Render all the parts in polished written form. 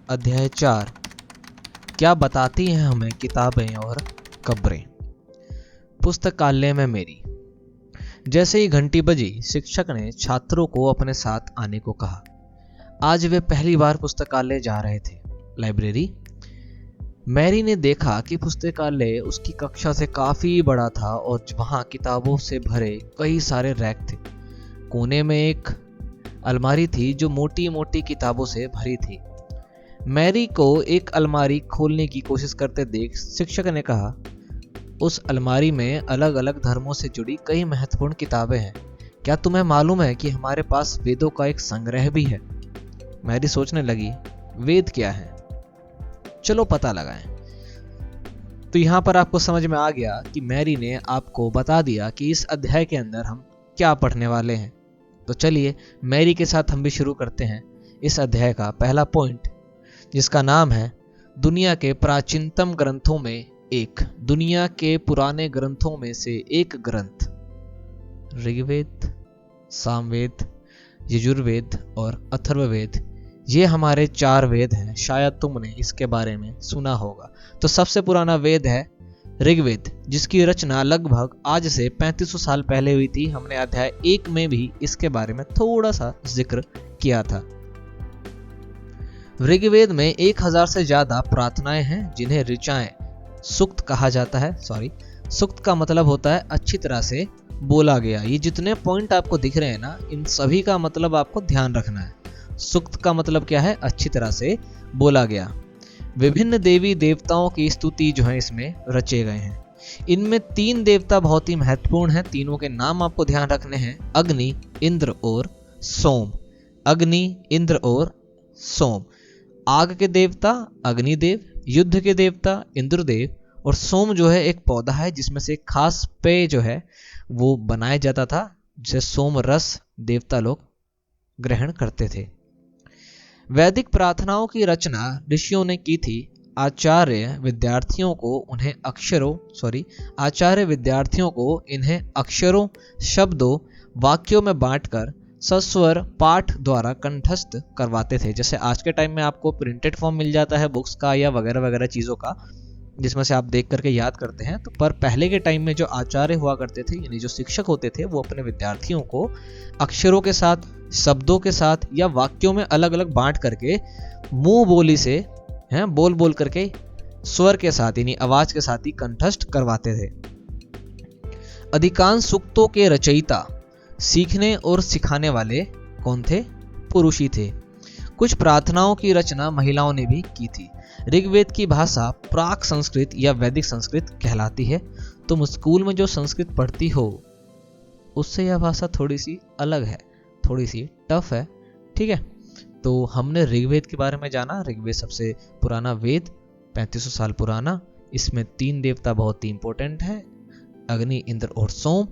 अध्याय 4। क्या बताती हैं हमें किताबें और कब्रें। पुस्तकालय में मेरी। जैसे ही घंटी बजी, शिक्षक ने छात्रों को अपने साथ आने को कहा। आज वे पहली बार पुस्तकालय जा रहे थे। लाइब्रेरी। मैरी ने देखा कि पुस्तकालय उसकी कक्षा से काफी बड़ा था और वहां किताबों से भरे कई सारे रैक थे। कोने में एक अलमारी थी जो मोटी मोटी किताबों से भरी थी। मैरी को एक अलमारी खोलने की कोशिश करते देख शिक्षक ने कहा, उस अलमारी में अलग अलग धर्मों से जुड़ी कई महत्वपूर्ण किताबें हैं। क्या तुम्हें मालूम है कि हमारे पास वेदों का एक संग्रह भी है? मैरी सोचने लगी, वेद क्या है? चलो पता लगाएं। तो यहां पर आपको समझ में आ गया कि मैरी ने आपको बता दिया कि इस अध्याय के अंदर हम क्या पढ़ने वाले हैं। तो चलिए मैरी के साथ हम भी शुरू करते हैं इस अध्याय का पहला पॉइंट, जिसका नाम है दुनिया के प्राचीनतम ग्रंथों में एक। दुनिया के पुराने ग्रंथों में से एक ग्रंथ ऋग्वेद, सामवेद, यजुर्वेद और अथर्ववेद। ये हमारे 4 वेद हैं। शायद तुमने इसके बारे में सुना होगा। तो सबसे पुराना वेद है ऋग्वेद, जिसकी रचना लगभग आज से 3500 साल पहले हुई थी। हमने अध्याय 1 में भी इसके बारे में थोड़ा सा जिक्र किया था। ऋग्वेद में 1000 से ज्यादा प्रार्थनाएं हैं, जिन्हें ऋचाएं सूक्त कहा जाता है। सूक्त का मतलब होता है अच्छी तरह से बोला गया। ये जितने पॉइंट आपको दिख रहे हैं ना, इन सभी का मतलब आपको ध्यान रखना है। सूक्त का मतलब क्या है? अच्छी तरह से बोला गया। विभिन्न देवी देवताओं की स्तुति जो है इसमें रचे गए हैं। इनमें 3 देवता बहुत ही महत्वपूर्ण हैं। तीनों के नाम आपको ध्यान रखने हैं, अग्नि, इंद्र और सोम। अग्नि, इंद्र और सोम। आग के देवता अग्निदेव, युद्ध के देवता इंद्रदेव, और सोम जो है एक पौधा है जिसमें से एक खास पेय जो है वो बनाया जाता था, जिसे सोम रस देवता लोग ग्रहण करते थे। वैदिक प्रार्थनाओं की रचना ऋषियों ने की थी। आचार्य विद्यार्थियों को इन्हें अक्षरों, शब्दों, वाक्यों में बांटकर सस्वर पाठ द्वारा कंठस्थ करवाते थे। जैसे आज के टाइम में आपको प्रिंटेड फॉर्म मिल जाता है बुक्स का या वगैरह वगैरह चीज़ों का, जिसमें से आप देख करके याद करते हैं। तो पर पहले के टाइम में जो आचार्य हुआ करते थे, यानी जो शिक्षक होते थे, वो अपने विद्यार्थियों को अक्षरों के साथ, शब्दों के साथ या वाक्यों में अलग अलग बांट करके मुंह बोली से बोल बोल करके स्वर के साथ यानी आवाज के साथ ही कंठस्थ करवाते थे। अधिकांश सूक्तों के रचयिता, सीखने और सिखाने वाले कौन थे? पुरुष ही थे। कुछ प्रार्थनाओं की रचना महिलाओं ने भी की थी। ऋग्वेद की भाषा प्राक संस्कृत या वैदिक संस्कृत कहलाती है। तुम स्कूल में जो संस्कृत पढ़ती हो उससे यह भाषा थोड़ी सी अलग है, थोड़ी सी टफ है। ठीक है, तो हमने ऋग्वेद के बारे में जाना। ऋग्वेद सबसे पुराना वेद, 3500 साल पुराना। इसमें 3 देवता बहुत ही इंपॉर्टेंट है, अग्नि, इंद्र और सोम।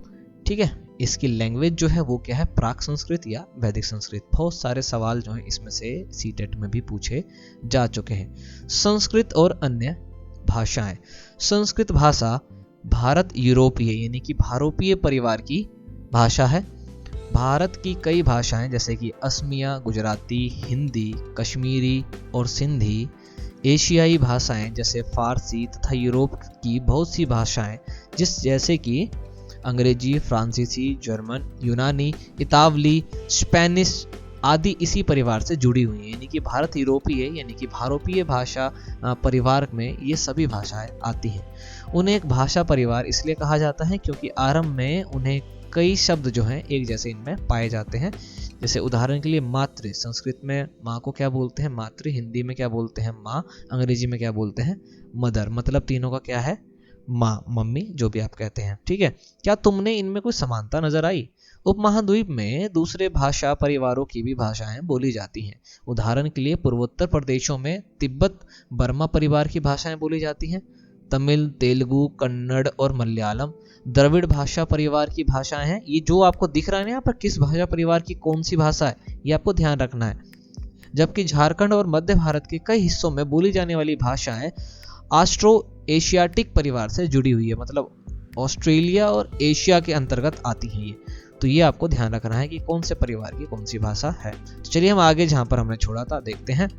ठीक है, इसकी लैंग्वेज जो है वो क्या है? प्राक संस्कृत या वैदिक संस्कृत। बहुत सारे सवाल जो हैं इसमें से सीटेट में भी पूछे जा चुके हैं। संस्कृत और अन्य भाषाएं। संस्कृत भाषा भारत यूरोपीय यानी कि भारोपीय परिवार की भाषा है। भारत की कई भाषाएं जैसे कि असमिया, गुजराती, हिंदी, कश्मीरी और सिंधी, एशियाई भाषाएं जैसे फारसी तथा यूरोप की बहुत सी भाषाएं जैसे कि अंग्रेजी, फ्रांसीसी, जर्मन, यूनानी, इतावली, स्पेनिश आदि इसी परिवार से जुड़ी हुई हैं। यानी कि भारत यूरोपीय यानी कि भारोपीय भाषा परिवार में ये सभी भाषाएं आती हैं। उन्हें एक भाषा परिवार इसलिए कहा जाता है क्योंकि आरंभ में उन्हें कई शब्द जो हैं एक जैसे इनमें पाए जाते हैं। जैसे उदाहरण के लिए मातृ, संस्कृत में माँ को क्या बोलते हैं? मातृ। हिंदी में क्या बोलते हैं? माँ। अंग्रेजी में क्या बोलते हैं? मदर। मतलब तीनों का क्या है? माँ, मम्मी, जो भी आप कहते हैं। ठीक है, क्या तुमने इनमें कोई समानता नजर आई? उपमहाद्वीप में दूसरे भाषा परिवारों की भी भाषाएं बोली जाती हैं। उदाहरण के लिए पूर्वोत्तर प्रदेशों में तिब्बत बर्मा परिवार की भाषाएं बोली जाती हैं। तमिल, तेलुगु, कन्नड़ और मलयालम द्रविड़ भाषा परिवार की भाषाएं हैं। ये जो आपको दिख रहा है ना यहाँ पर, किस भाषा परिवार की कौन सी भाषा है, ये आपको ध्यान रखना है। जबकि झारखंड और मध्य भारत के कई हिस्सों में बोली जाने वाली भाषाएं ऑस्ट्रो एशियाटिक परिवार से जुड़ी हुई है। मतलब ऑस्ट्रेलिया और एशिया के अंतर्गत आती हैं ये। तो ये आपको ध्यान रखना है कि कौन से परिवार की कौन सी भाषा है। तो चलिए हम आगे जहां पर हमने छोड़ा था देखते हैं।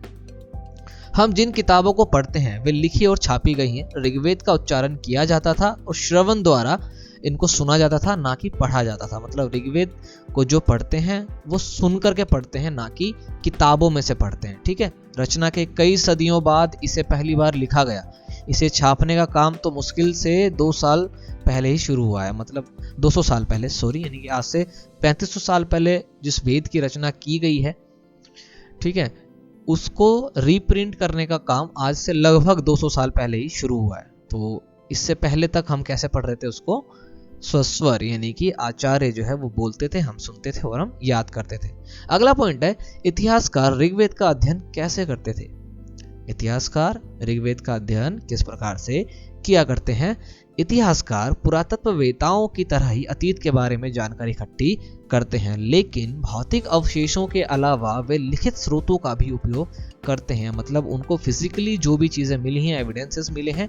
हम जिन किताबों को पढ़ते हैं वे लिखी और छापी गई हैं। ऋग्वेद का उच्चारण किया जाता था और श्रवण द्वारा इनको सुना जाता था, ना कि पढ़ा जाता था। मतलब ऋग्वेद को जो पढ़ते हैं वो सुन करके पढ़ते हैं, ना कि किताबों में से पढ़ते हैं। ठीक है, रचना के कई सदियों बाद इसे पहली बार लिखा गया। इसे छापने का काम तो मुश्किल से 2 साल पहले ही शुरू हुआ है, मतलब 200 साल पहले, सॉरी, यानी कि आज से 3500 साल पहले जिस वेद की रचना की गई है, ठीक है, उसको रीप्रिंट करने का काम आज से लगभग 200 साल पहले ही शुरू हुआ है। तो इससे पहले तक हम कैसे पढ़ रहे थे उसको? स्वस्वर, यानी कि आचार्य जो है वो बोलते थे, हम सुनते थे और हम याद करते थे। अगला पॉइंट है, इतिहासकार ऋग्वेद का अध्ययन कैसे करते थे? इतिहासकार ऋग्वेद का अध्ययन किस प्रकार से किया करते हैं? इतिहासकार पुरातत्ववेताओं की तरह ही अतीत के बारे में जानकारी इकट्ठी करते हैं, लेकिन भौतिक अवशेषों के अलावा वे लिखित स्रोतों का भी उपयोग करते हैं। मतलब उनको फिजिकली जो भी चीजें मिली हैं, एविडेंसेस मिले हैं,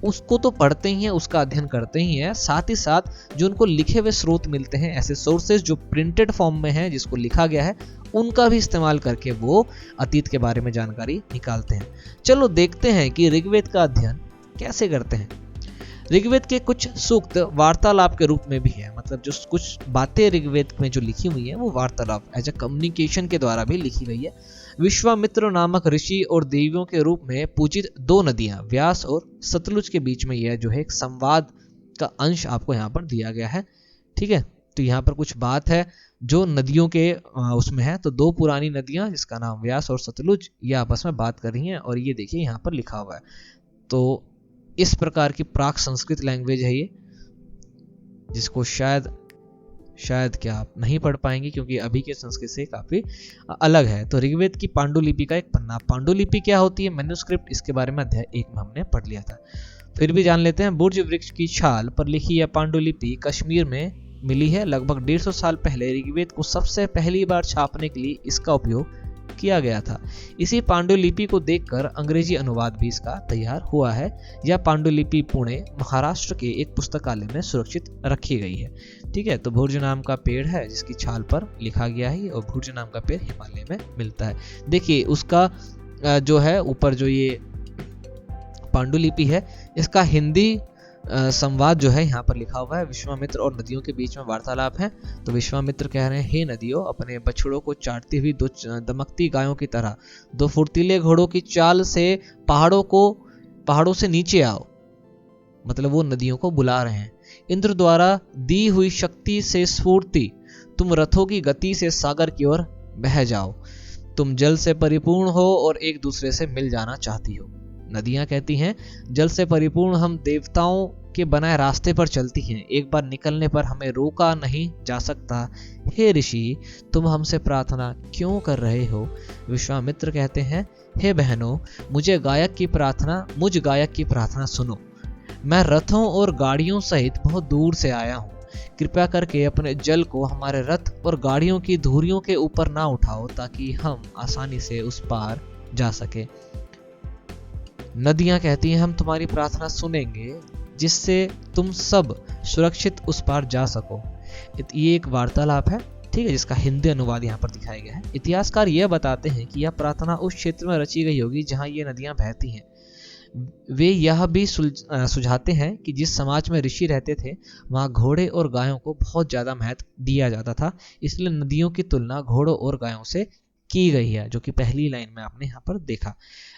उसको तो पढ़ते ही हैं, उसका अध्ययन करते ही हैं, साथ ही साथ जो उनको लिखे हुए स्रोत मिलते हैं, ऐसे सोर्सेज जो प्रिंटेड फॉर्म में हैं, जिसको लिखा गया है, उनका भी इस्तेमाल करके वो अतीत के बारे में जानकारी निकालते हैं। चलो देखते हैं कि ऋग्वेद का अध्ययन कैसे करते हैं। ऋग्वेद के कुछ सूक्त वार्तालाप के रूप में भी है। मतलब जो कुछ बातें ऋग्वेद में जो लिखी हुई है वो वार्तालाप एज ए कम्युनिकेशन के द्वारा भी लिखी गई है। विश्वामित्र नामक ऋषि और देवियों के रूप में पूजित 2 नदियां व्यास और सतलुज के बीच में यह जो है एक संवाद का अंश आपको यहाँ पर दिया गया है। ठीक है, तो यहाँ पर कुछ बात है जो नदियों के उसमें है। तो 2 पुरानी नदियां जिसका नाम व्यास और सतलुज, ये आपस में बात कर रही हैं और ये देखिए यहाँ पर लिखा हुआ है। तो इस प्रकार की प्राक संस्कृत लैंग्वेज है ये, जिसको शायद क्या आप नहीं पढ़ पाएंगे क्योंकि अभी के संस्कृत से काफी अलग है। तो ऋग्वेद की पांडुलिपि का एक पन्ना। पांडुलिपि क्या होती है? मैन्युस्क्रिप्ट। इसके बारे में अध्याय 1 में हमने पढ़ लिया था, फिर भी जान लेते हैं। बुर्ज वृक्ष की छाल पर लिखी यह पांडुलिपि कश्मीर में मिली है। लगभग 150 साल पहले ऋग्वेद को सबसे पहली बार छापने के लिए इसका उपयोग किया गया था। इसी पांडुलिपि को देखकर अंग्रेजी अनुवाद भी इसका तैयार हुआ है। यह पांडुलिपि पुणे, महाराष्ट्र के एक पुस्तकालय में सुरक्षित रखी गई है। ठीक है, तो भुर्ज नाम का पेड़ है जिसकी छाल पर लिखा गया है, और भुर्ज नाम का पेड़ हिमालय में मिलता है। देखिए उसका जो है ऊपर जो ये पांडुलिपि है, इसका हिंदी संवाद जो है यहाँ पर लिखा हुआ है। विश्वामित्र और नदियों के बीच में वार्तालाप है। तो विश्वामित्र कह रहे हैं, हे नदियों, अपने बछड़ों को चाटती हुई 2 दमकती गायों की तरह 2 फुर्तीले घोड़ों की चाल से पहाड़ों से नीचे आओ। मतलब वो नदियों को बुला रहे हैं। इंद्र द्वारा दी हुई शक्ति से स्फूर्ति, तुम रथों की गति से सागर की ओर बह जाओ। तुम जल से परिपूर्ण हो और एक दूसरे से मिल जाना चाहती हो। नदियां कहती हैं, जल से परिपूर्ण हम देवताओं के बनाए रास्ते पर चलती हैं, एक बार निकलने पर हमें रोका नहीं जा सकता। हे ऋषि, तुम हमसे प्रार्थना क्यों कर रहे हो? विश्वामित्र कहते हैं, हे बहनों, मुझ गायक की प्रार्थना सुनो। मैं रथों और गाड़ियों सहित बहुत दूर से आया हूँ। कृपया करके अपने जल को हमारे रथ और गाड़ियों की धुरियों के ऊपर ना उठाओ, ताकि हम आसानी से उस पार जा सके। नदियां कहती हैं, हम तुम्हारी प्रार्थना सुनेंगे, जिससे तुम सब सुरक्षित उस पार जा सको। ये एक वार्तालाप है, ठीक है, जिसका हिंदी अनुवाद यहाँ पर दिखाया गया है। इतिहासकार यह बताते हैं कि यह प्रार्थना उस क्षेत्र में रची गई होगी जहाँ ये नदियां बहती हैं। वे यह भी सुझाते हैं कि जिस समाज में ऋषि रहते थे वहाँ घोड़े और गायों को बहुत ज्यादा महत्व दिया जाता था, इसलिए नदियों की तुलना घोड़ों और गायों से की गई है, जो कि पहली लाइन में आपने यहाँ पर देखा।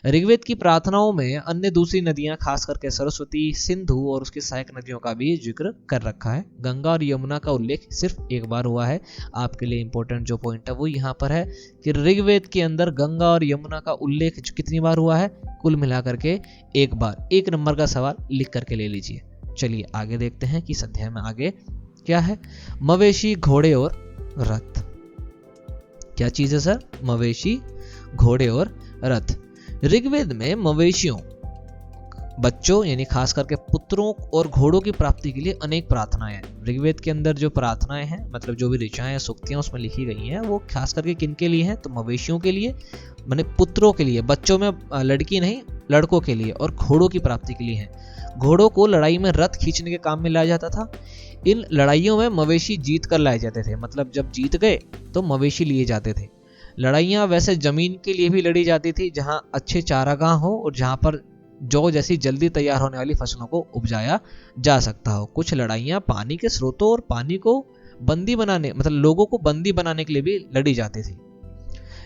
ऋग्वेद की प्रार्थनाओं में अन्य दूसरी नदियां, खास करके सरस्वती, सिंधु और उसकी सहायक नदियों का भी जिक्र कर रखा है। गंगा और यमुना का उल्लेख सिर्फ एक बार हुआ है। आपके लिए इंपॉर्टेंट जो पॉइंट है वो यहाँ पर है कि ऋग्वेद के अंदर गंगा और यमुना का उल्लेख कितनी बार हुआ है? कुल मिलाकर के 1 बार। 1 नंबर का सवाल लिख करके ले लीजिए। चलिए आगे देखते हैं कि इस अध्याय में आगे क्या है। मवेशी, घोड़े और रथ। क्या चीज है सर? मवेशी, घोड़े और रथ। ऋग्वेद में मवेशियों, बच्चों यानी खास करके पुत्रों और घोड़ों की प्राप्ति के लिए अनेक प्रार्थनाएं हैं। ऋग्वेद के अंदर जो प्रार्थनाएं हैं, मतलब जो भी ऋचाएं, सूक्तियां उसमें लिखी गई हैं, वो खास करके किन के लिए हैं? तो मवेशियों के लिए, माने पुत्रों के लिए, बच्चों में लड़की नहीं, लड़कों के लिए, और घोड़ों की प्राप्ति के लिए है। घोड़ों को लड़ाई में रथ खींचने के काम में लाया जाता था। इन लड़ाइयों में मवेशी जीत कर लाए जाते थे। मतलब जब जीत गए तो मवेशी लिए जाते थे। लड़ाइयाँ वैसे जमीन के लिए भी लड़ी जाती थी जहाँ अच्छे चारागाह हो और जहाँ पर जौ जैसी जल्दी तैयार होने वाली फसलों को उपजाया जा सकता हो। कुछ लड़ाइयाँ पानी के स्रोतों और पानी को बंदी बनाने मतलब लोगों को बंदी बनाने के लिए भी लड़ी जाती थी।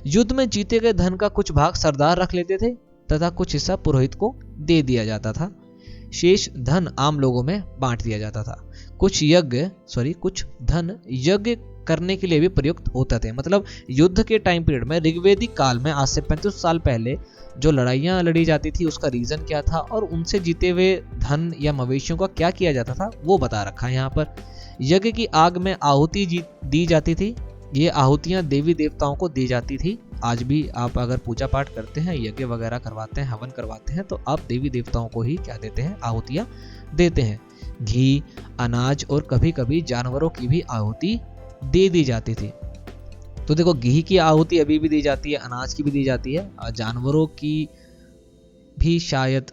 युद्ध में जीते गए धन का कुछ भाग सरदार रख लेते थे तथा कुछ हिस्सा पुरोहित को दे दिया जाता था। शेष धन आम लोगों में बांट दिया जाता था। कुछ धन यज्ञ करने के लिए भी प्रयुक्त होते थे। मतलब युद्ध के टाइम पीरियड में ऋग्वेदिक काल में आज से 35 साल पहले जो लड़ाइयाँ लड़ी जाती थी उसका रीजन क्या था और उनसे जीते हुए धन या मवेशियों का क्या किया जाता था वो बता रखा है यहाँ पर। यज्ञ की आग में आहुति दी जाती थी। ये आहुतियाँ देवी देवताओं को दी जाती थी। आज भी आप अगर पूजा पाठ करते हैं, यज्ञ वगैरह करवाते हैं, हवन करवाते हैं तो आप देवी देवताओं को ही क्या देते हैं, आहुतियाँ देते हैं। घी, अनाज और कभी कभी जानवरों की भी आहुति दे दी जाती थी। तो देखो घी की आहुति अभी भी दी जाती है, अनाज की भी दी जाती है और जानवरों की भी शायद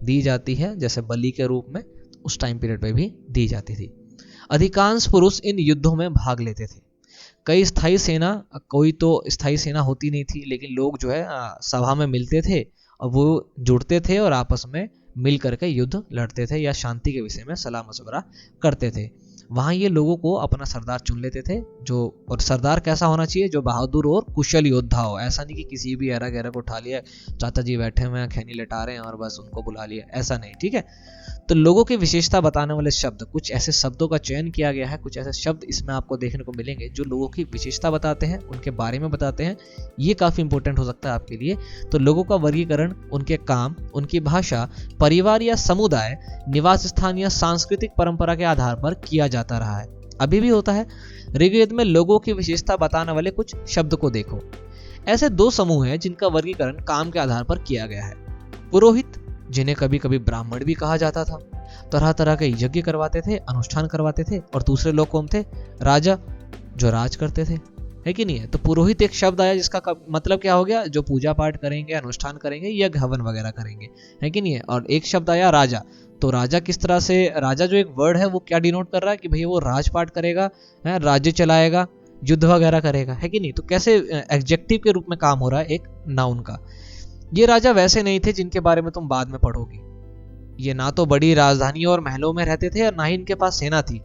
दी जाती है जैसे बलि के रूप में, उस टाइम पीरियड पे भी दी जाती थी। अधिकांश पुरुष इन युद्धों में भाग लेते थे। कई स्थायी सेना, कोई तो स्थायी सेना होती नहीं थी लेकिन लोग जो है सभा में मिलते थे और वो जुड़ते थे और आपस में मिल करके युद्ध लड़ते थे या शांति के विषय में सलाह मशवरा करते थे। वहाँ ये लोगों को अपना सरदार चुन लेते थे और सरदार कैसा होना चाहिए, जो बहादुर और कुशल योद्धा हो। ऐसा नहीं कि किसी भी एरा गैरा को उठा लिया, चाचा जी बैठे हुए हैं खैनी लटा रहे हैं और बस उनको बुला लिया, ऐसा नहीं, ठीक है। तो लोगों की विशेषता बताने वाले शब्द, कुछ ऐसे शब्दों का चयन किया गया है, कुछ ऐसे शब्द इसमें आपको देखने को मिलेंगे जो लोगों की विशेषता बताते हैं, उनके बारे में बताते हैं। ये काफी इंपॉर्टेंट हो सकता है आपके लिए। तो लोगों का वर्गीकरण उनके काम, उनकी भाषा, परिवार या समुदाय, निवास स्थान या सांस्कृतिक परंपरा के आधार पर किया जाता रहा है, अभी भी होता है। ऋग्वेद में लोगों की विशेषता बताने वाले कुछ शब्द को देखो। ऐसे दो समूह हैं जिनका वर्गीकरण काम के आधार पर किया गया है। पुरोहित, जिन्हें कभी कभी ब्राह्मण भी कहा जाता था, तरह तरह के यज्ञ करवाते थे, अनुष्ठान करवाते थे। और दूसरे लोग कौन थे, राजा, जो राज करते थे, है कि नहीं है। तो पुरोहित एक शब्द आया जिसका मतलब क्या हो गया, जो पूजा पाठ करेंगे, अनुष्ठान करेंगे, यज्ञ हवन वगैरह करेंगे, है कि नहीं है। और एक शब्द आया राजा। तो राजा किस तरह से, राजा जो एक वर्ड है वो क्या डिनोट कर रहा है कि भैया वो राजपाट करेगा, है, राज्य चलाएगा, युद्ध वगैरह करेगा, है कि नहीं। तो कैसे एडजेक्टिव के रूप में काम हो रहा है एक नाउन का। ये राजा वैसे नहीं थे जिनके बारे में तुम बाद में पढ़ोगी। ये ना तो बड़ी राजधानियों और महलों में रहते थे और ना ही इनके पास सेना थी,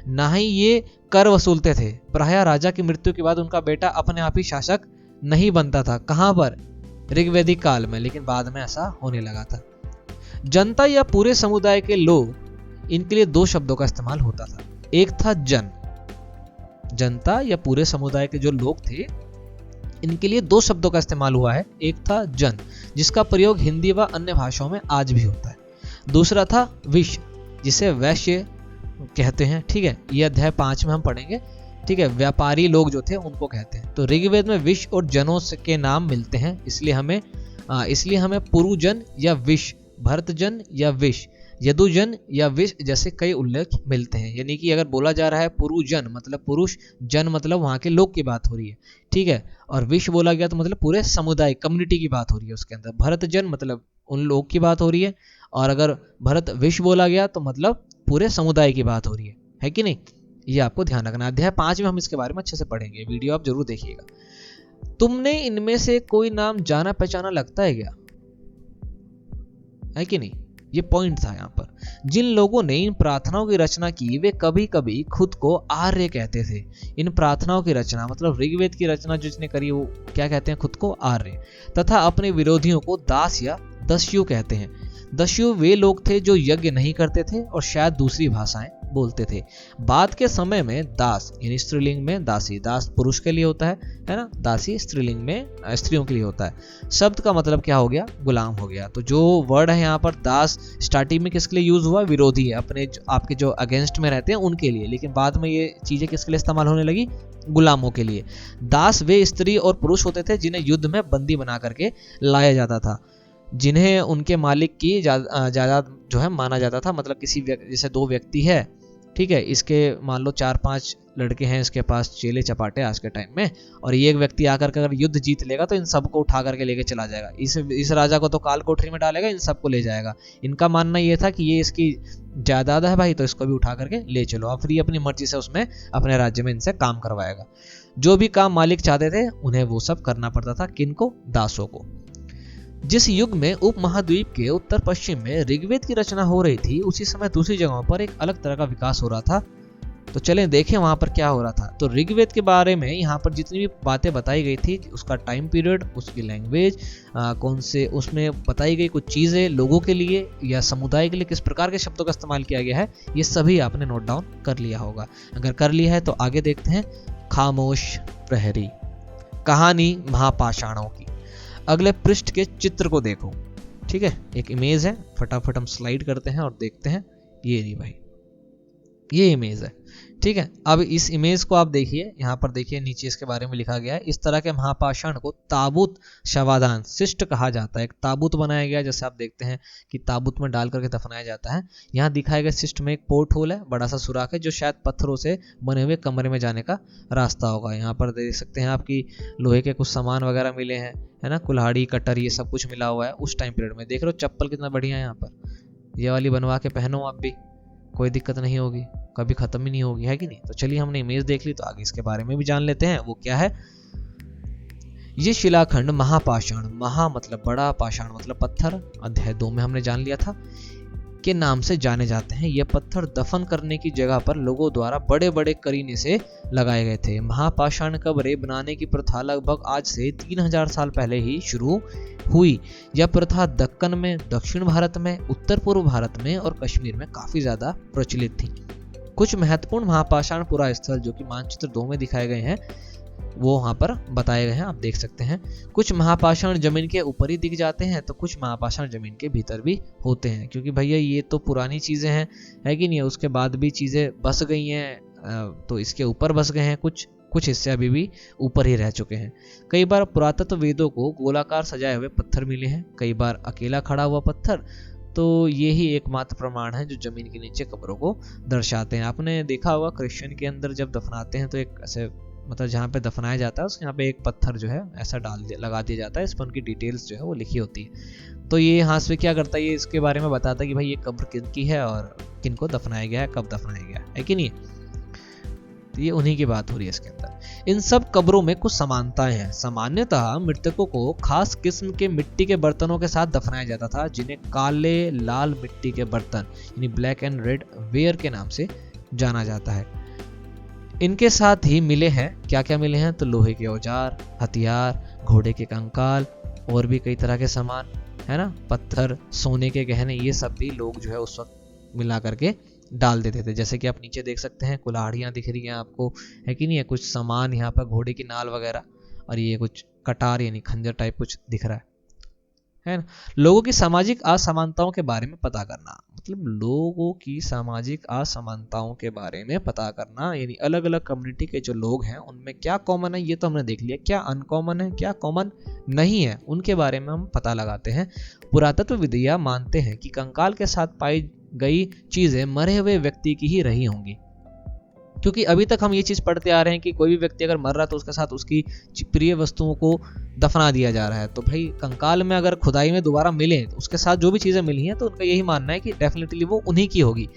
ना ही ये कर वसूलते थे। प्रायः राजा की मृत्यु के बाद उनका बेटा अपने आप ही शासक नहीं बनता था। कहां पर, ऋग्वैदिक काल में, लेकिन बाद में ऐसा होने लगा था। जनता या पूरे समुदाय के लोग, इनके लिए दो शब्दों का इस्तेमाल होता था। एक था जन, जनता या पूरे समुदाय के जो लोग थे इनके लिए दो शब्दों का इस्तेमाल हुआ है। एक था जन, जिसका प्रयोग हिंदी व अन्य भाषाओं में आज भी होता है। दूसरा था विश्व, जिसे वैश्य कहते हैं, ठीक है। यह अध्याय 5 में हम पढ़ेंगे, ठीक है। व्यापारी लोग जो थे उनको कहते हैं। तो ऋग्वेद में विश्व और जनों के नाम मिलते हैं, इसलिए हमें पुरुजन या विश्व, भरतजन या विश्व, यदुजन या विश्व जैसे कई उल्लेख मिलते हैं। यानी कि अगर बोला जा रहा है पुरुजन मतलब पुरुष, जन मतलब वहां के लोग की बात हो रही है, ठीक है। और विश्व बोला गया तो मतलब पूरे समुदाय, कम्युनिटी की बात हो रही है उसके अंदर। भरतजन मतलब उन लोग की बात हो रही है, और अगर भरत विश्व बोला गया तो मतलब पूरे समुदाय की बात हो रही है कि नहीं। ये आपको ध्यान रखना। अध्याय 5 में हम इसके बारे में अच्छे से पढ़ेंगे, वीडियो आप जरूर देखिएगा। तुमने इनमें से कोई नाम जाना पहचाना लगता है क्या, है कि नहीं। ये पॉइंट था यहाँ पर। जिन लोगों ने इन प्रार्थनाओं की रचना की वे कभी कभी खुद को आर्य कहते थे। इन प्रार्थनाओं की रचना मतलब ऋग्वेद की रचना जिसने करी वो क्या कहते हैं, खुद को आर्य। तथा अपने विरोधियों को दास या दस्यु कहते हैं। दस्यु वे लोग थे जो यज्ञ नहीं करते थे और शायद दूसरी भाषाएं बोलते थे। बाद के समय में दास यानी स्त्रीलिंग में दासी, दास पुरुष के लिए होता है ना, दासी स्त्रीलिंग में स्त्रियों के लिए होता है। शब्द का मतलब क्या हो गया, गुलाम हो गया। तो जो वर्ड है यहाँ पर दास, स्टार्टिंग में किसके लिए यूज हुआ, विरोधी है, अपने आपके जो अगेंस्ट में रहते हैं उनके लिए। लेकिन बाद में ये चीजें किसके लिए इस्तेमाल होने लगी, गुलामों के लिए। दास वे स्त्री और पुरुष होते थे जिन्हें युद्ध में बंदी बना करके लाया जाता था, जिन्हें उनके मालिक की जायदाद जो है माना जाता था। मतलब किसी जैसे दो व्यक्ति है, ठीक ठीक है, इसके मान लो 4-5 लड़के हैं इसके पास, चेले चपाटे आज के टाइम में, और ये एक व्यक्ति आकर के अगर युद्ध जीत लेगा तो इन सबको उठा करके लेके चला जाएगा, इस राजा को तो काल कोठरी में डालेगा, इन सबको ले जाएगा। इनका मानना ये था कि ये इसकी जायदाद है भाई, तो इसको भी उठा करके ले चलो, और फिर ये अपनी मर्जी से उसमें अपने राज्य में इनसे काम करवाएगा। जो भी काम मालिक चाहते थे उन्हें वो सब करना पड़ता था, किनको? दासों को। जिस युग में उपमहाद्वीप के उत्तर पश्चिम में ऋग्वेद की रचना हो रही थी, उसी समय दूसरी जगहों पर एक अलग तरह का विकास हो रहा था। तो चलें देखें वहां पर क्या हो रहा था। तो ऋग्वेद के बारे में यहाँ पर जितनी भी बातें बताई गई थी, उसका टाइम पीरियड, उसकी लैंग्वेज, कौन से उसमें बताई गई कुछ चीज़ें, लोगों के लिए या समुदाय के लिए किस प्रकार के शब्दों का इस्तेमाल किया गया है, ये सभी आपने नोट डाउन कर लिया होगा। अगर कर लिया है तो आगे देखते हैं। खामोश प्रहरी, कहानी महापाषाणों की। अगले पृष्ठ के चित्र को देखो, ठीक है, एक इमेज है, फटाफट हम स्लाइड करते हैं और देखते हैं। ये रही भाई, ये इमेज है, ठीक है। अब इस इमेज को आप देखिए, यहाँ पर देखिए नीचे इसके बारे में लिखा गया है। इस तरह के महापाषाण को ताबूत शवाधान शिष्ट कहा जाता है। एक ताबूत बनाया गया, जैसे आप देखते हैं कि ताबूत में डाल करके दफनाया जाता है। यहाँ दिखाए गए शिष्ट में एक पोर्ट होल है, बड़ा सा सुराख है, जो शायद पत्थरों से बने हुए कमरे में जाने का रास्ता होगा। यहाँ पर देख सकते हैं आपकी लोहे के कुछ सामान वगैरह मिले हैं, है ना, कुल्हाड़ी, कटर, ये सब कुछ मिला हुआ है उस टाइम पीरियड में। देख रहे हो चप्पल कितना बढ़िया है, यहाँ पर ये वाली बनवा के पहनो, आप भी कोई दिक्कत नहीं होगी, कभी खत्म ही नहीं होगी, है कि नहीं। तो चलिए हमने इमेज देख ली, तो आगे इसके बारे में भी जान लेते हैं। वो क्या है? ये शिलाखंड महापाषाण, महा मतलब बड़ा, पाषाण मतलब पत्थर, अध्याय 2 में हमने जान लिया था, के नाम से जाने जाते हैं। ये पत्थर दफन करने की जगह पर लोगों द्वारा बड़े बड़े करीने से लगाए गए थे। महापाषाण कब्रें बनाने की प्रथा लगभग आज से 3000 साल पहले ही शुरू हुई। यह प्रथा दक्कन में, दक्षिण भारत में, उत्तर पूर्व भारत में और कश्मीर में काफी ज्यादा प्रचलित थी। कुछ महत्वपूर्ण महापाषाण पुरा स्थल जो कि मानचित्र 2 में दिखाए गए हैं, वो वहां पर बताए गए हैं, आप देख सकते हैं। कुछ महापाषाण जमीन के ऊपर ही दिख जाते हैं, तो कुछ महापाषाण जमीन के भीतर भी होते हैं, क्योंकि भैया ये तो पुरानी चीजें हैं, है कि नहीं। उसके बाद भी चीजें बस गई हैं, तो इसके ऊपर बस गए हैं, कुछ हिस्से अभी भी ऊपर ही रह चुके हैं। कई बार पुरातत्व वेदों को गोलाकार सजाए हुए पत्थर मिले हैं, कई बार अकेला खड़ा हुआ पत्थर। तो ये ही एकमात्र प्रमाण है जो जमीन के नीचे कब्रों को दर्शाते हैं। आपने देखा होगा क्रिश्चियन के अंदर जब दफनाते हैं तो एक ऐसे मतलब जहाँ पे दफनाया जाता है उसके यहाँ पे एक पत्थर जो है ऐसा लगा दिया जाता है, इस पर उनकी डिटेल्स जो है वो लिखी होती है। तो ये यहाँ से क्या करता है, ये इसके बारे में बताता है कि भाई ये कब्र किन की है और किन को दफनाया गया है, कब दफनाया गया है कि नहीं। तो ये उन्हीं की बात हो रही है इसके अंदर। इन सब कब्रों में कुछ समानताएं हैं। सामान्यतः मृतकों को खास किस्म के मिट्टी के बर्तनों के साथ दफनाया जाता था, जिन्हें काले लाल मिट्टी के बर्तन यानी ब्लैक एंड रेड वेयर के नाम से जाना जाता है। इनके साथ ही मिले हैं, क्या क्या मिले हैं, तो लोहे के औजार, हथियार, घोड़े के कंकाल और भी कई तरह के सामान, है ना, पत्थर, सोने के गहने, ये सब भी लोग जो है उस वक्त मिला करके डाल देते थे। जैसे कि आप नीचे देख सकते हैं कुल्हाड़ियाँ दिख रही हैं आपको, है कि नहीं है, कुछ सामान यहाँ पर घोड़े की नाल वगैरह, और ये कुछ कटार यानी खंजर टाइप कुछ दिख रहा है ना। लोगों की सामाजिक असमानताओं के बारे में पता करना, मतलब लोगों की सामाजिक असमानताओं के बारे में पता करना, यानी अलग अलग कम्युनिटी के जो लोग हैं उनमें क्या कॉमन है ये तो हमने देख लिया, क्या अनकॉमन है, क्या कॉमन नहीं है, उनके बारे में हम पता लगाते हैं। पुरातत्व विद्या मानते हैं कि कंकाल के साथ पाई गई चीजें मरे हुए व्यक्ति की ही रही होंगी, क्योंकि अभी तक हम ये चीज पढ़ते आ रहे हैं कि कोई भी व्यक्ति अगर मर रहा है तो उसके साथ उसकी प्रिय वस्तुओं को दफना दिया जा रहा है। तो भाई कंकाल में अगर खुदाई में दोबारा मिले तो उसके साथ जो भी चीजें मिली हैं तो उनका यही मानना है कि डेफिनेटली वो उन्हीं की होगी।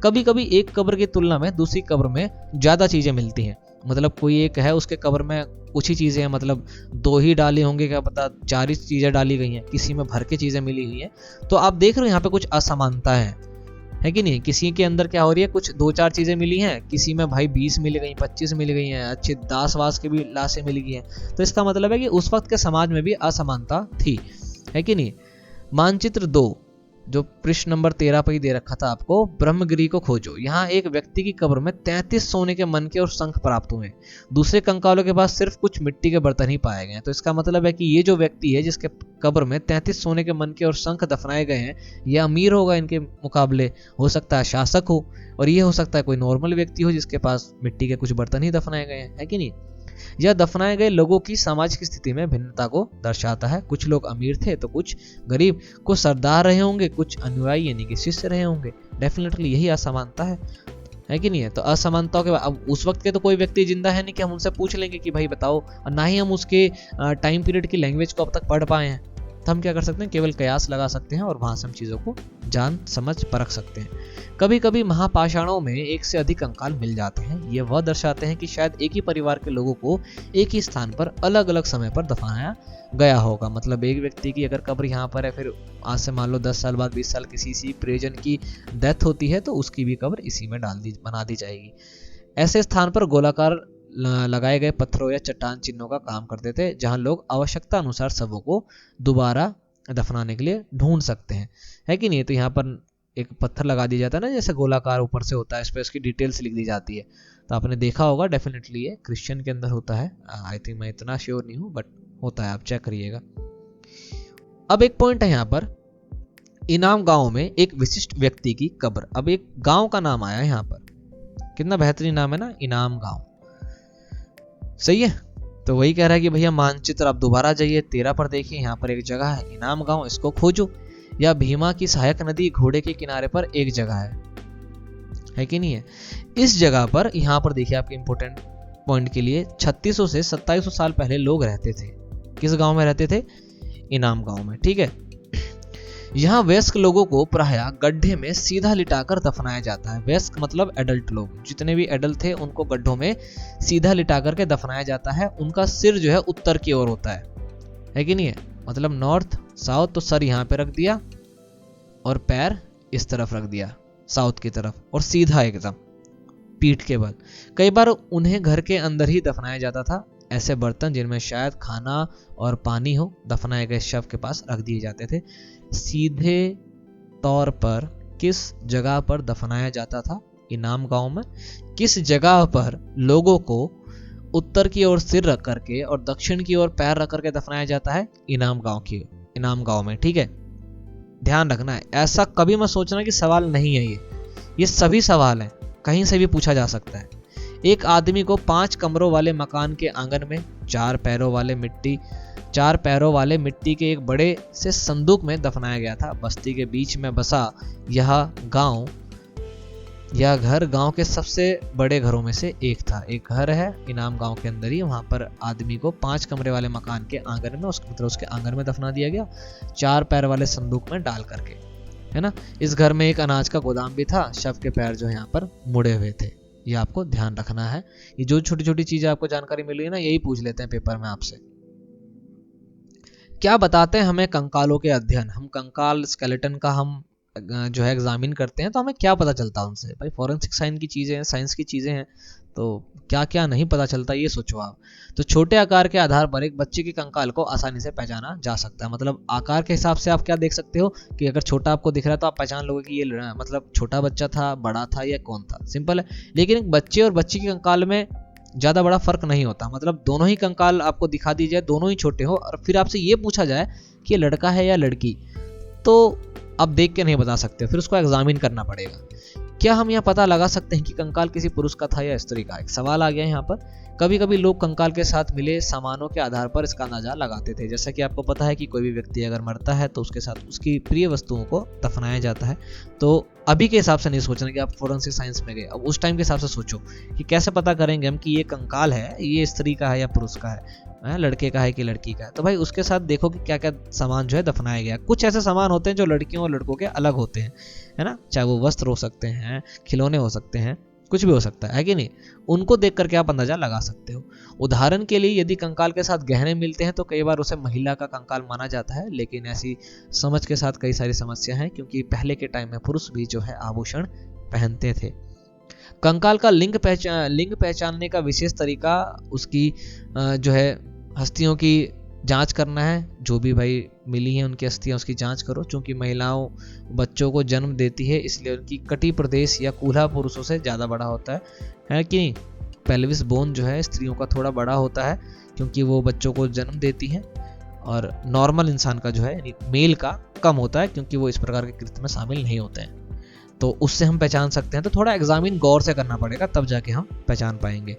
कभी कभी एक कब्र की तुलना में दूसरी कब्र में ज्यादा चीजें मिलती हैं, मतलब कोई एक है उसके कब्र में कुछ ही चीजें हैं, मतलब 2 ही डाले होंगे, क्या पता 4 ही चीजें डाली गई हैं, किसी में भर के चीजें मिली हुई हैं। तो आप देख रहे हो यहाँ पे कुछ असमानता है कि नहीं। किसी के अंदर क्या हो रही है, कुछ 2-4 चीजें मिली हैं, किसी में भाई 20 मिल गई, 25 मिल गई हैं, अच्छे दास वास की भी लाशें मिल गई हैं। तो इसका मतलब है कि उस वक्त के समाज में भी असमानता थी, है कि नहीं। मानचित्र 2 जो पृष्ठ नंबर 13 पर ही दे रखा था आपको, ब्रह्मगिरी को खोजो। यहाँ एक व्यक्ति की कब्र में 33 सोने के मनके और शंख प्राप्त हुए। दूसरे कंकालों के पास सिर्फ कुछ मिट्टी के बर्तन ही पाए गए। तो इसका मतलब है कि ये जो व्यक्ति है जिसके कब्र में 33 सोने के मनके और शंख दफनाए गए हैं, यह अमीर होगा इनके मुकाबले, हो सकता है शासक हो, और ये हो सकता है कोई नॉर्मल व्यक्ति हो जिसके पास मिट्टी के कुछ बर्तन ही दफनाए गए हैं, है कि नहीं। यह दफनाए गए लोगों की सामाजिक स्थिति में भिन्नता को दर्शाता है। कुछ लोग अमीर थे तो कुछ गरीब, कुछ सरदार रहे होंगे, कुछ अनुयायी यानी कि शिष्य रहे होंगे। डेफिनेटली यही असमानता है। है कि नहीं है। तो असमानताओं के अब उस वक्त के तो कोई व्यक्ति जिंदा है नहीं कि हम उनसे पूछ लेंगे कि भाई बताओ, और ना ही हम उसके टाइम पीरियड की लैंग्वेज को अब तक पढ़ पाए हैं। तो हम क्या कर सकते हैं, केवल कयास लगा सकते हैं और वहां से हम चीज़ों को जान समझ परख सकते हैं। कभी कभी महापाषाणों में एक से अधिक कंकाल मिल जाते हैं। ये वह दर्शाते हैं कि शायद एक ही परिवार के लोगों को एक ही स्थान पर अलग अलग समय पर दफनाया गया होगा। मतलब एक व्यक्ति की अगर कब्र यहाँ पर है, फिर आज से मान लो 10 साल बाद 20 साल किसी परिजन की डेथ होती है तो उसकी भी कब्र इसी में बना दी जाएगी। ऐसे स्थान पर गोलाकार लगाए गए पत्थरों या चट्टान चिन्हों का काम करते थे, जहां लोग आवश्यकता अनुसार शवों को दोबारा दफनाने के लिए ढूंढ सकते हैं, है कि नहीं। तो यहाँ पर एक पत्थर लगा दिया जाता है ना, जैसे गोलाकार ऊपर से होता है, इस पर इसकी डिटेल्स लिख दी जाती है। तो आपने देखा होगा, डेफिनेटली ये क्रिश्चियन के अंदर होता है। आई थिंक, मैं इतना श्योर नहीं हूँ, बट होता है, आप चेक करिएगा। अब एक पॉइंट है यहाँ पर, इनाम गांव में एक विशिष्ट व्यक्ति की कब्र। अब एक गांव का नाम आया है यहाँ पर, कितना बेहतरीन नाम है ना, इनाम गांव। सही है। तो वही कह रहा है कि भैया मानचित्र आप दोबारा जाइए 13 पर देखिए, यहाँ पर एक जगह है इनाम गांव, इसको खोजो। या भीमा की सहायक नदी घोड़े के किनारे पर एक जगह है कि नहीं है। इस जगह पर यहाँ पर देखिए, आपके इंपोर्टेंट पॉइंट के लिए 3600 से 2700 साल पहले लोग रहते थे। किस गांव में रहते थे? इनाम गांव में, ठीक है। यहाँ वयस्क लोगों को प्रायः गड्ढे में सीधा लिटाकर दफनाया जाता है। वयस्क मतलब एडल्ट लोग, जितने भी एडल्ट थे उनको गड्ढों में सीधा लिटा करके दफनाया जाता है। उनका सिर जो है उत्तर की ओर होता है कि नहीं है। मतलब नॉर्थ साउथ, तो सर यहाँ पे रख दिया और पैर इस तरफ रख दिया साउथ की तरफ, और सीधा एकदम पीठ के बल। कई बार उन्हें घर के अंदर ही दफनाया जाता था। ऐसे बर्तन जिनमें शायद खाना और पानी हो, दफनाए गए शव के पास रख दिए जाते थे। सीधे तौर पर किस जगह पर दफनाया जाता था? इनाम गांव में। किस जगह पर लोगों को उत्तर की ओर सिर रख करके और दक्षिण की ओर पैर रख करके दफनाया जाता है? इनाम गांव में, ठीक है। ध्यान रखना है, ऐसा कभी मत सोचना कि सवाल नहीं है। ये सभी सवाल हैं, कहीं से भी पूछा जा सकता है। एक आदमी को 5 कमरों वाले मकान के आंगन में 4 पैरों वाले मिट्टी के एक बड़े से संदूक में दफनाया गया था। बस्ती के बीच में बसा यह घर गांव के सबसे बड़े घरों में से एक था। एक घर है इनाम गांव के अंदर ही, वहां पर आदमी को 5 कमरे वाले मकान के आंगन में, उसके आंगन में दफना दिया गया, 4 पैर वाले संदूक में डाल करके, है ना। इस घर में एक अनाज का गोदाम भी था। शव के पैर जो यहाँ पर मुड़े हुए थे, ये आपको ध्यान रखना है। ये जो छोटी छोटी चीजें आपको जानकारी मिली है ना, यही पूछ लेते हैं पेपर में आपसे। क्या बताते हैं हमें कंकालों के अध्ययन? हम कंकाल स्केलेटन का हम जो है एग्जामिन करते हैं, तो हमें क्या पता चलता है उनसे? भाई फॉरेंसिक साइंस की चीजें हैं, साइंस की चीजें हैं, तो क्या क्या नहीं पता चलता, ये सोचो आप। तो छोटे आकार के आधार पर एक बच्चे के कंकाल को आसानी से पहचाना जा सकता है। मतलब आकार के हिसाब से आप क्या देख सकते हो कि अगर छोटा आपको दिख रहा है तो आप पहचान लोगे कि ये मतलब छोटा बच्चा था, बड़ा था, या कौन था। सिंपल है। लेकिन एक बच्चे और बच्ची के कंकाल में ज़्यादा बड़ा फर्क नहीं होता। मतलब दोनों ही कंकाल आपको दिखा दी जाए, दोनों ही छोटे हो, और फिर आपसे ये पूछा जाए कि ये लड़का है या लड़की, तो आप देख के नहीं बता सकते, फिर उसको एग्जामिन करना पड़ेगा। क्या हम यह पता लगा सकते हैं कि कंकाल किसी पुरुष का था या स्त्री का? एक सवाल आ गया यहाँ पर। कभी कभी लोग कंकाल के साथ मिले सामानों के आधार पर इसका अंदाजा लगाते थे। जैसा कि आपको पता है कि कोई भी व्यक्ति अगर मरता है तो उसके साथ उसकी प्रिय वस्तुओं को दफनाया जाता है। तो अभी के हिसाब से नहीं सोचना कि आप फोरेंसिक साइंस में गए, अब उस टाइम के हिसाब से सोचो कि कैसे पता करेंगे हम कि ये कंकाल है, ये स्त्री का है या पुरुष का है, लड़के का है कि लड़की का है। तो भाई उसके साथ देखो कि क्या क्या सामान जो है दफनाया गया। कुछ ऐसे सामान होते हैं जो लड़कियों और लड़कों के अलग होते हैं, है ना। चाहे वो वस्त्र हो सकते हैं, खिलौने हो सकते हैं, कुछ भी हो सकता है कि नहीं। उनको देख करके आप अंदाजा लगा सकते हो। उदाहरण के लिए यदि कंकाल के साथ गहने मिलते हैं तो कई बार उसे महिला का कंकाल माना जाता है, लेकिन ऐसी समझ के साथ कई सारी समस्या हैं, क्योंकि पहले के टाइम में पुरुष भी जो है आभूषण पहनते थे। कंकाल का लिंग पहचानने का विशेष तरीका उसकी जो है हस्तियों की जांच करना है। जो भी भाई मिली है उनकी अस्थियां, उसकी जांच करो। चूंकि महिलाओं बच्चों को जन्म देती है, इसलिए उनकी कटी प्रदेश या कूल्हा पुरुषों से ज़्यादा बड़ा होता है कि नहीं। पेल्विस बोन जो है स्त्रियों का थोड़ा बड़ा होता है, क्योंकि वो बच्चों को जन्म देती हैं, और नॉर्मल इंसान का जो है यानी मेल का कम होता है, क्योंकि वो इस प्रकार के कृत्य में शामिल नहीं होते हैं। तो उससे हम पहचान सकते हैं। तो थोड़ा एग्जामिन गौर से करना पड़ेगा, तब जाके हम पहचान पाएंगे।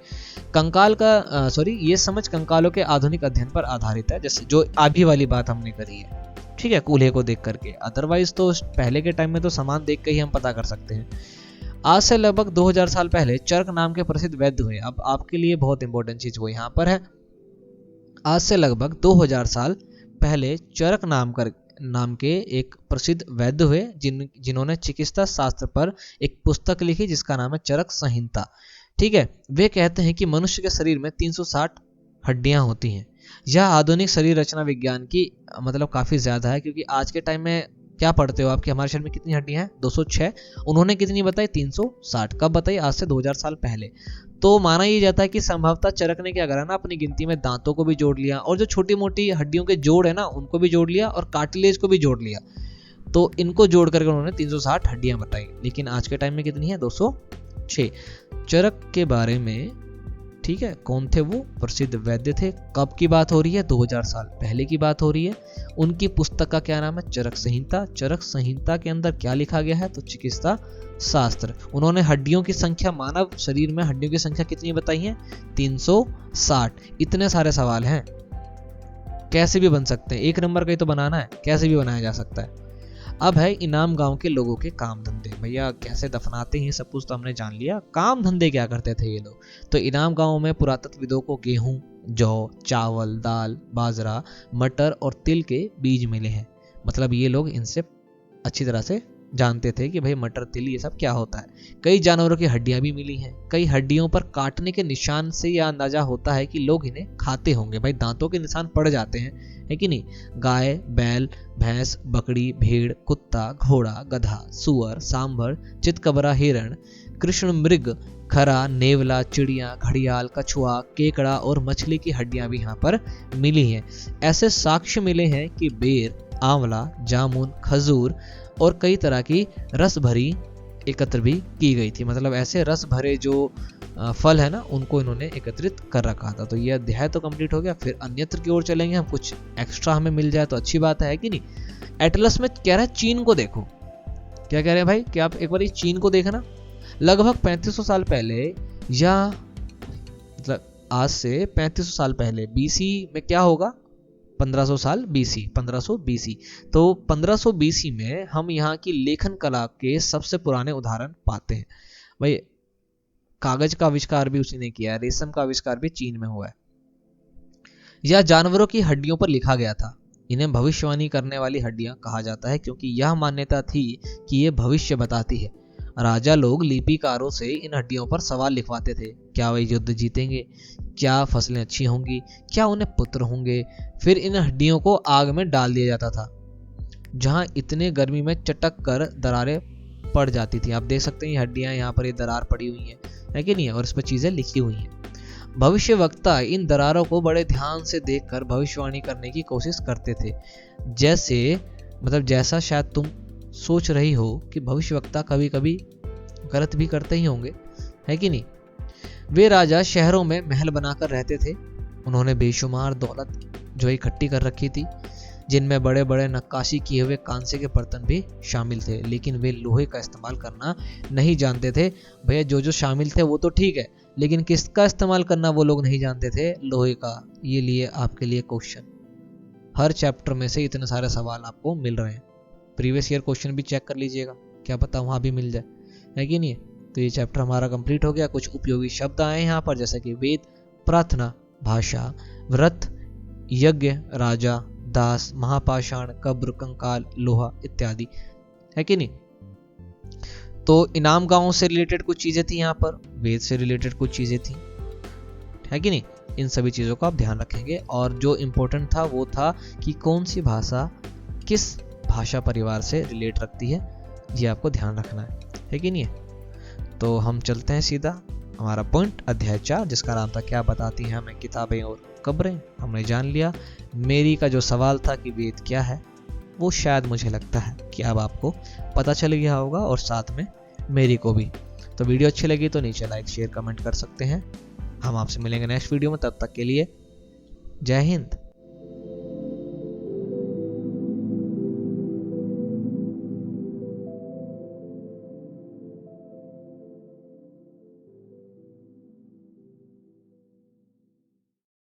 कंकाल का ये समझ कंकालों के आधुनिक अध्ययन पर आधारित है, जैसे जो अभी वाली बात हमने करी है, ठीक है, कूल्हे को देख करके। अदरवाइज तो पहले के टाइम में तो सामान देख के ही हम पता कर सकते हैं। आज से लगभग 2000 साल पहले चरक नाम के प्रसिद्ध वैद्य हुए। अब आपके लिए बहुत इंपॉर्टेंट चीज वो यहाँ पर है। आज से लगभग 2000 साल पहले चरक नाम के एक प्रसिद्ध वैद्य हुए जिन्होंने चिकित्सा शास्त्र पर एक पुस्तक लिखी जिसका नाम है चरक संहिता। ठीक है, वे कहते हैं कि मनुष्य के शरीर में 360 हड्डियां होती हैं। यह आधुनिक शरीर रचना विज्ञान की मतलब काफी ज्यादा है, क्योंकि आज के टाइम में क्या पढ़ते हो आपके हमारे शरीर में कितनी हड्डियां हैं? 206। उन्होंने कितनी बताई? 360। कब बताई? आज से 2000 साल पहले। तो माना यह जाता है कि संभवतः चरक ने क्या करा ना, अपनी गिनती में दांतों को भी जोड़ लिया और जो छोटी मोटी हड्डियों के जोड़ है ना उनको भी जोड़ लिया और कार्टिलेज को भी जोड़ लिया। तो इनको जोड़ करके उन्होंने 360 हड्डियां बताई। लेकिन आज के टाइम में कितनी है? 206। चरक के बारे में, ठीक है, कौन थे वो? प्रसिद्ध वैद्य थे। कब की बात हो रही है? 2000 साल पहले की बात हो रही है। उनकी पुस्तक का क्या नाम है? चरक संहिता। चरक संहिता के अंदर क्या लिखा गया है? तो चिकित्सा शास्त्र। उन्होंने हड्डियों की संख्या, मानव शरीर में हड्डियों की संख्या कितनी बताई है? 360। इतने सारे सवाल हैं, कैसे भी बन सकते हैं। एक नंबर का ही तो बनाना है, कैसे भी बनाया जा सकता है। अब है इनाम गांव के लोगों के काम धंधे। भैया कैसे दफनाते हैं सब कुछ तो हमने जान लिया, काम धंधे क्या करते थे ये लोग। तो इनाम गांव में पुरातत्वविदों को गेहूं, जौ, चावल, दाल, बाजरा, मटर और तिल के बीज मिले हैं। मतलब ये लोग इनसे अच्छी तरह से जानते थे कि भाई मटर, तिल ये सब क्या होता है। कई जानवरों की हड्डियां भी मिली हैं। कई हड्डियों पर काटने के निशान से यह अंदाजा होता है कि लोग इन्हें खाते होंगे। भाई दांतों के निशान पड़ जाते हैं, है कि नहीं। गाय, बैल, भैंस, बकरी, भेड़, कुत्ता, घोड़ा, गधा, सुअर, सांभर, चितकबरा, हिरण, कृष्ण मृग, खरा, नेवला, चिड़िया, घड़ियाल, कछुआ, केकड़ा और मछली की हड्डियां भी यहाँ पर मिली हैं। ऐसे साक्ष्य मिले हैं कि बेर, आंवला, जामुन, खजूर और कई तरह की रस भरी एकत्र भी की गई थी। मतलब ऐसे रस भरे जो फल है ना उनको इन्होंने एकत्रित कर रखा था। तो ये अध्याय तो कंप्लीट हो गया। फिर अन्यत्र की ओर चलेंगे हम, कुछ एक्स्ट्रा हमें मिल जाए तो अच्छी बात है कि नहीं। एटलस में कह रहा है चीन को देखो। क्या कह रहे हैं भाई कि आप एक बार चीन को देखना। लगभग 3500 साल पहले या मतलब आज से 3500 साल पहले बीसी में क्या होगा? 1500 साल बीसी, 1500 बीसी। तो 1500 बीसी में हम यहाँ की लेखन कला के सबसे पुराने उदाहरण पाते हैं। भाई कागज का आविष्कार भी उसी ने किया है, रेशम का आविष्कार भी चीन में हुआ है। यह जानवरों की हड्डियों पर लिखा गया था। इन्हें भविष्यवाणी करने वाली हड्डियां कहा जाता है, क्योंकि यह मान्यता थी कि ये भविष्य बताती है। राजा लोग लिपिकारों से इन हड्डियों पर सवाल लिखवाते थे। क्या वे युद्ध जीतेंगे? क्या फसलें अच्छी होंगी? क्या उन्हें पुत्र होंगे? फिर इन हड्डियों को आग में डाल दिया जाता था, जहां इतने गर्मी में चटक कर दरारें पड़ जाती थी। आप देख सकते हैं ये हड्डियां, यहाँ पर ये दरार पड़ी हुई है कि नहीं है, और इस पर चीजें लिखी हुई हैं। भविष्यवक्ता इन दरारों को बड़े ध्यान से देखकर भविष्यवाणी करने की कोशिश करते थे। जैसा शायद तुम सोच रही हो कि भविष्यवक्ता कभी कभी गलत भी करते ही होंगे, है कि नहीं। वे राजा शहरों में महल बनाकर रहते थे। उन्होंने बेशुमार दौलत जो इकट्ठी कर रखी थी, जिनमें बड़े बड़े नक्काशी किए हुए कांसे के बर्तन भी शामिल थे। लेकिन वे लोहे का इस्तेमाल करना नहीं जानते थे। भैया जो शामिल थे वो तो ठीक है, लेकिन किसका इस्तेमाल करना वो लोग नहीं जानते थे? लोहे का। ये लिए आपके लिए क्वेश्चन, हर चैप्टर में से इतने सारे सवाल आपको मिल रहे हैं। प्रीवियस ईयर क्वेश्चन भी चेक कर लीजिएगा, क्या पता वहां भी मिल जाए, है कि नहीं। तो ये चैप्टर हमारा कंप्लीट हो गया। कुछ उपयोगी शब्द आए यहाँ पर, जैसे कि वेद, प्रार्थना, भाषा, व्रत, यज्ञ, राजा, दास, महापाषाण, कब्र, कंकाल, लोहा इत्यादि, है कि नहीं। तो इनाम गांव से रिलेटेड कुछ चीजें थी यहाँ पर, वेद से रिलेटेड कुछ चीजें थी, है कि नहीं। इन सभी चीजों का आप ध्यान रखेंगे। और जो इम्पोर्टेंट था वो था कि कौन सी भाषा किस भाषा परिवार से रिलेट रखती है, ये आपको ध्यान रखना है कि नहीं। तो हम चलते हैं सीधा हमारा पॉइंट, अध्याय 4, जिसका नाम था क्या बताती हैं हमें किताबें और कब्रें। हमने जान लिया। मेरी का जो सवाल था कि वेद क्या है, वो शायद मुझे लगता है कि अब आपको पता चल गया होगा, और साथ में मेरी को भी। तो वीडियो अच्छी लगी तो नीचे लाइक, शेयर, कमेंट कर सकते हैं। हम आपसे मिलेंगे नेक्स्ट वीडियो में, तब तक के लिए जय हिंद।